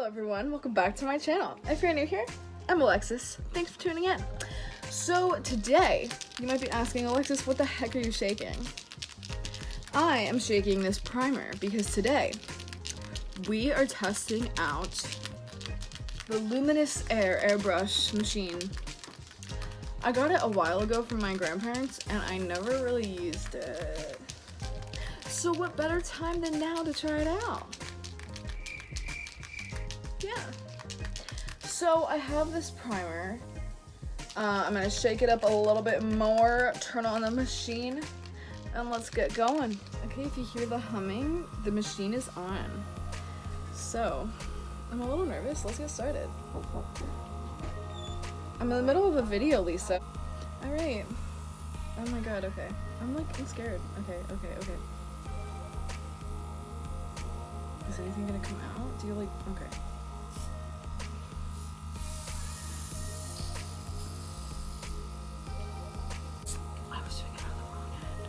everyone, welcome back to my channel. If you're new here, I'm Alexis. Thanks for tuning in. So today, you might be asking, Alexis, what the heck are you shaking? I am shaking this primer because today we are testing out the Luminess Airbrush machine. I got it a while ago from my grandparents and I never really used it. So what better time than now to try it out? Yeah. So I have this primer. I'm gonna shake it up a little bit more, turn on the machine, and let's get going. Okay, if you hear the humming, the machine is on. So, I'm a little nervous. Let's get started. I'm in the middle of a video, Lisa. Alright. Oh my god, okay. I'm scared. Okay. Is anything gonna come out? Do you okay. I was doing it on the wrong end.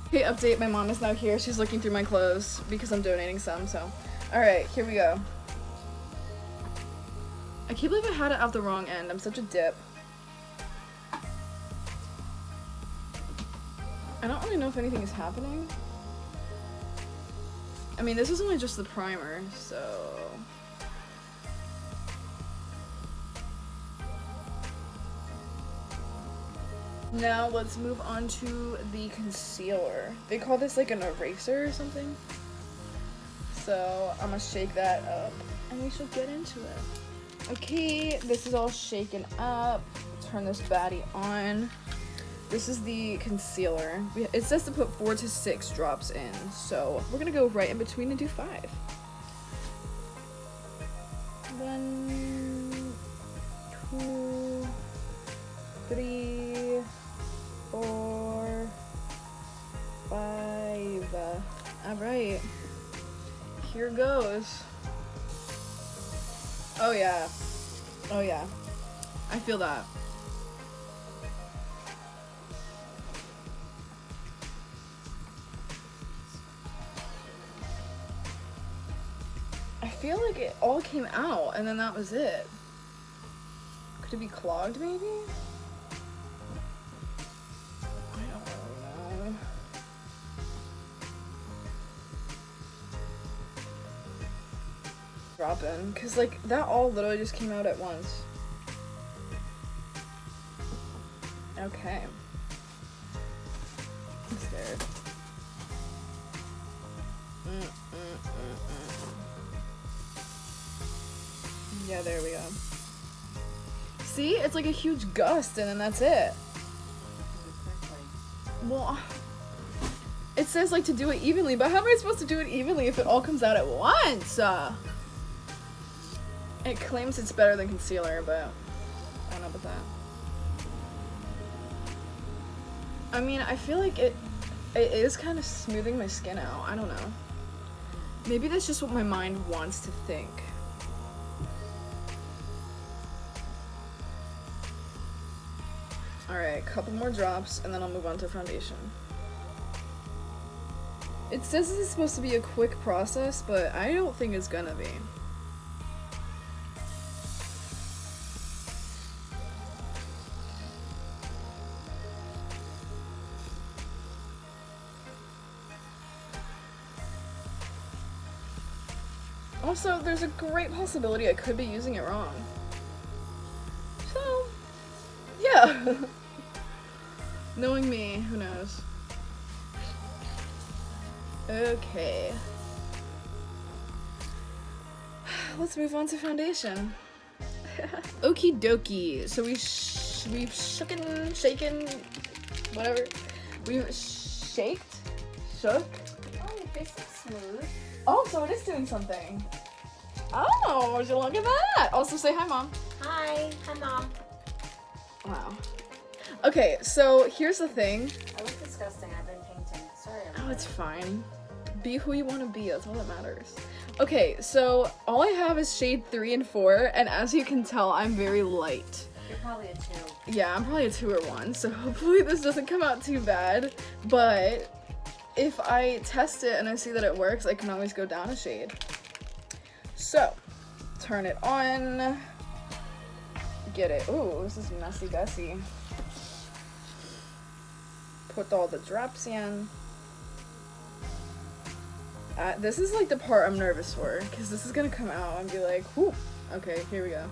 Okay, update, my mom is now here. She's looking through my clothes because I'm donating some, so. Alright, here we go. I can't believe I had it out the wrong end. I'm such a dip. I don't really know if anything is happening. I mean, this is only just the primer, so... Now let's move on to the concealer. They call this like an eraser or something. So I'm gonna shake that up and we should get into it. Okay, this is all shaken up. Turn this baddie on. This is the concealer. It says to put 4 to 6 drops in, so we're gonna go right in between and do 5. 1, 2, 3, 4, 5. Alright, here goes. Oh yeah, I feel that. I feel like it all came out and then that was it. Could it be clogged maybe? I don't really know. Drop in, cause like that all literally just came out at once. Okay. I'm scared. Yeah, there we go. See? It's like a huge gust and then that's it. Well, it says like to do it evenly, but how am I supposed to do it evenly if it all comes out at once? It claims it's better than concealer, but I don't know about that. I mean, I feel like it is kind of smoothing my skin out. I don't know. Maybe that's just what my mind wants to think. Alright, a couple more drops and then I'll move on to foundation. It says this is supposed to be a quick process, but I don't think it's gonna be. Also, there's a great possibility I could be using it wrong. So, yeah. Knowing me, who knows? Okay. Let's move on to foundation. Okie dokie. So we've shaken, whatever. We've shook. Oh, your face is smooth. Oh, so it is doing something. Oh, would you look at that? Also say hi, Mom. Hi. Hi, Mom. Wow. Okay, so here's the thing. I look disgusting. I've been painting. Sorry. Oh, it's fine. Be who you want to be. That's all that matters. Okay, so all I have is shade 3 and 4, and as you can tell, I'm very light. You're probably a 2. Yeah, I'm probably a 2 or 1, so hopefully this doesn't come out too bad, but if I test it and I see that it works, I can always go down a shade. So, turn it on. Get it. Ooh, this is messy Bessie. Put all the drops in. This is like the part I'm nervous for, because this is gonna come out and be like, whoo. Okay, here we go.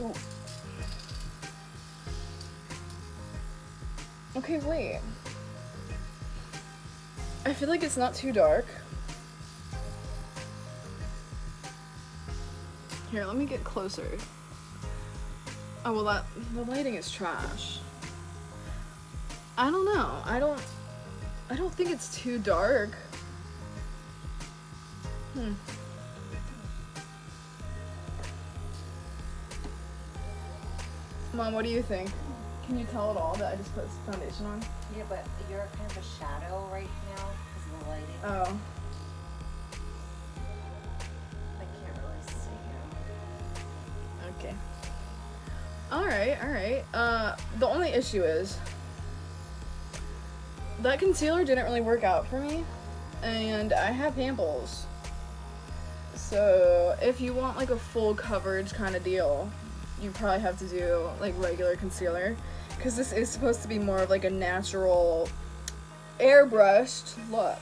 Ooh. Okay, wait. I feel like it's not too dark. Here, let me get closer. Oh, well, the lighting is trash. I don't know. I don't think it's too dark. Mom, what do you think? Can you tell at all that I just put foundation on? Yeah, but you're kind of a shadow right now because of the lighting. Oh. I can't really see you. Okay. Alright. The only issue is that concealer didn't really work out for me, and I have pimples. So if you want like a full coverage kind of deal, you probably have to do like regular concealer, because this is supposed to be more of like a natural airbrushed look.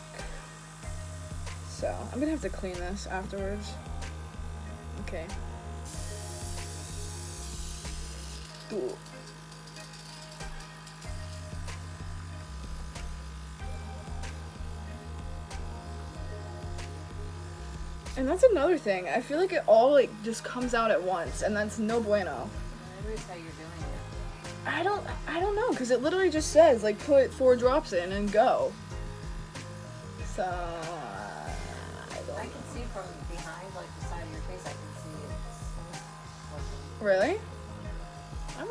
So I'm gonna have to clean this afterwards. Okay. Ooh. And that's another thing. I feel like it all like just comes out at once, and that's no bueno. Maybe it's how you're doing it. I don't know, because it literally just says like put 4 drops in and go. So I can see from behind, like the side of your face. I can see it. Really? All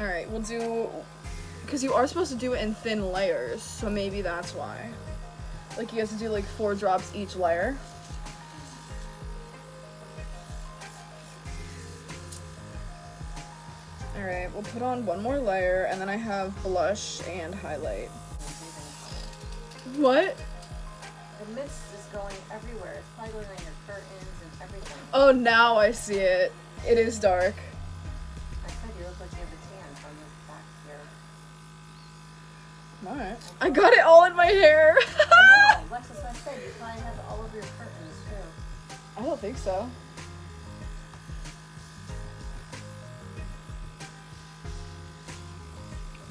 right. We'll do, because you are supposed to do it in thin layers, so maybe that's why. Like you have to do like 4 drops each layer. Alright, we'll put on one more layer, and then I have blush and highlight. What? The mist is going everywhere. It's probably going on your curtains and everything. Oh, now I see it. It is dark. I said you look like you have a tan from the back here. Alright. I got it all in my hair! I know. Alexis, I said you probably have all of your curtains too. I don't think so.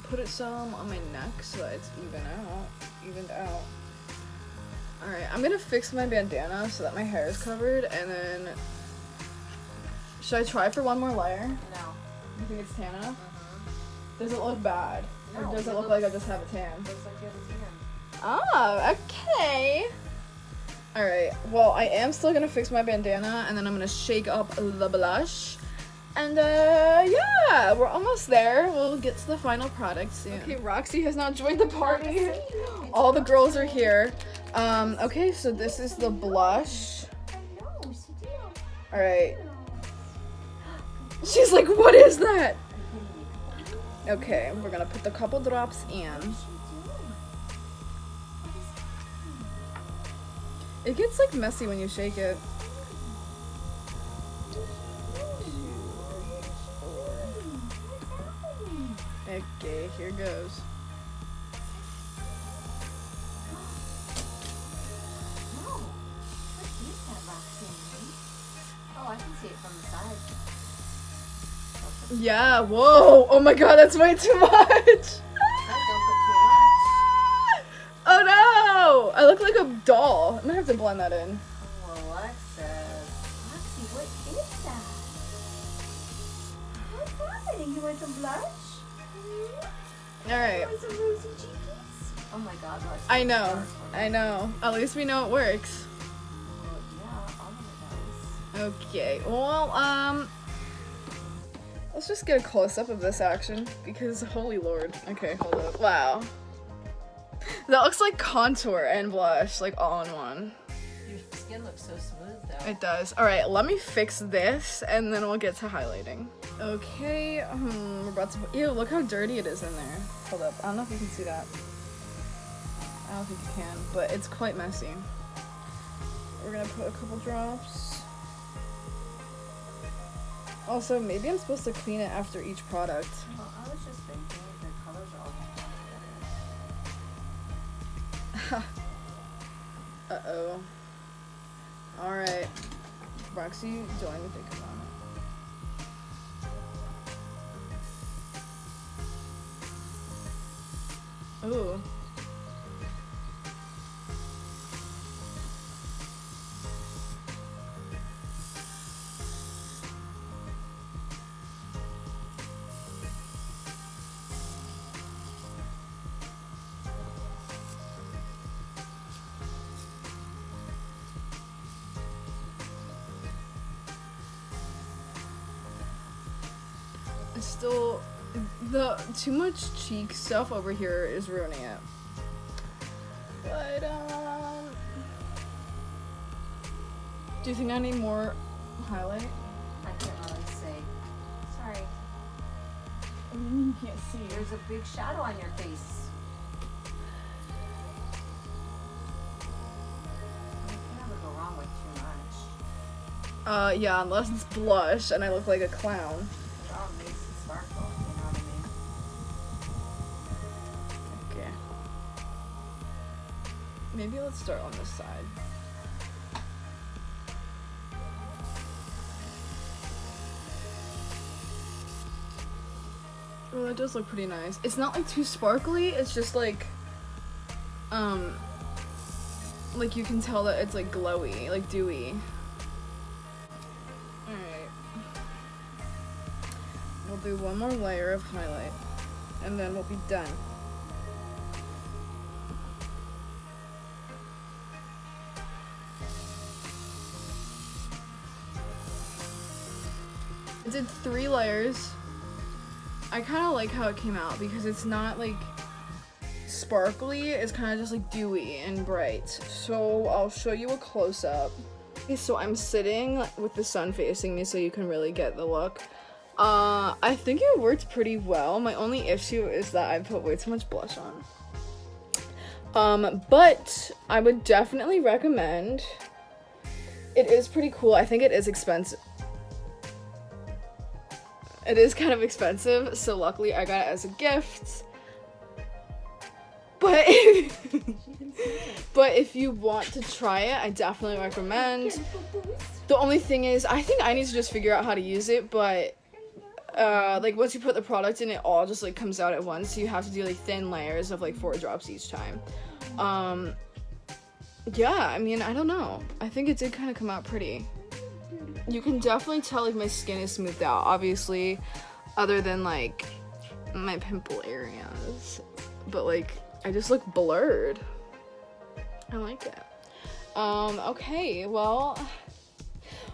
Put it some on my neck so that it's evened out. Alright, I'm gonna fix my bandana so that my hair is covered, and then should I try for one more layer? No. You think it's tan enough? Mm-hmm. Does it look bad? No, or does it look like I just have a tan? Looks like you have a tan. Oh, okay. Alright, well, I am still gonna fix my bandana, and then I'm gonna shake up the blush. And, yeah, we're almost there. We'll get to the final product soon. Okay, Roxy has now joined the party. All the girls are here. Okay, so this is the blush. Alright. She's like, what is that? Okay, we're gonna put the couple drops in. It gets like messy when you shake it. Okay, here goes. Oh, I can see it from the side. Yeah, whoa! Oh my god, that's way too much! Don't put too much. Oh no! I look like a doll. I'm gonna have to blend that in. Oh, Alexis. Roxy, what is that? What's happening? You want some blush? Alright. You want some rosy cheekies? Oh my god, Alexis. I know. At least we know it works. Well, yeah, all of it does. Okay, well, let's just get a close-up of this action, because holy lord. Okay, hold up. Wow. That looks like contour and blush, like all in one. Your skin skin looks so smooth though. It does. All right, let me fix this and then we'll get to highlighting. Okay, we're about to, ew, look how dirty it is in there. Hold up, I don't know if you can see that. I don't think you can, but it's quite messy. We're gonna put a couple drops. Also, maybe I'm supposed to clean it after each product. Well, I was just thinking the colors are all Uh-oh. Alright. Roxy, join me think about it. Ooh. Still, the too much cheek stuff over here is ruining it. But do you think I need more highlight? I can't really see. Sorry. You can't see. There's a big shadow on your face. You can never go wrong with too much. Yeah, unless it's blush and I look like a clown. It all makes it sparkle, you know what I mean? Okay. Maybe let's start on this side. Oh, that does look pretty nice. It's not like too sparkly, it's just like you can tell that it's like glowy, like dewy. Alright. We'll do one more layer of highlight and then we'll be done. I did 3 layers. I kind of like how it came out because it's not like sparkly, it's kind of just like dewy and bright. So I'll show you a close-up. Okay, so I'm sitting with the sun facing me so you can really get the look. I think it worked pretty well. My only issue is that I put way too much blush on. But I would definitely recommend. It is pretty cool. I think it is expensive. It is kind of expensive, so luckily I got it as a gift. But if you want to try it, I definitely recommend. The only thing is, I think I need to just figure out how to use it, but like once you put the product in, it all just like comes out at once, so you have to do like thin layers of like 4 drops each time. Yeah, I mean, I don't know. I think it did kind of come out pretty. You can definitely tell like my skin is smoothed out, obviously, other than like my pimple areas, but like I just look blurred. I like it. Okay, well,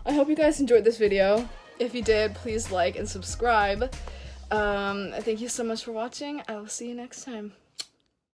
I hope you guys enjoyed this video. If you did, please like and subscribe. Thank you so much for watching. I will see you next time.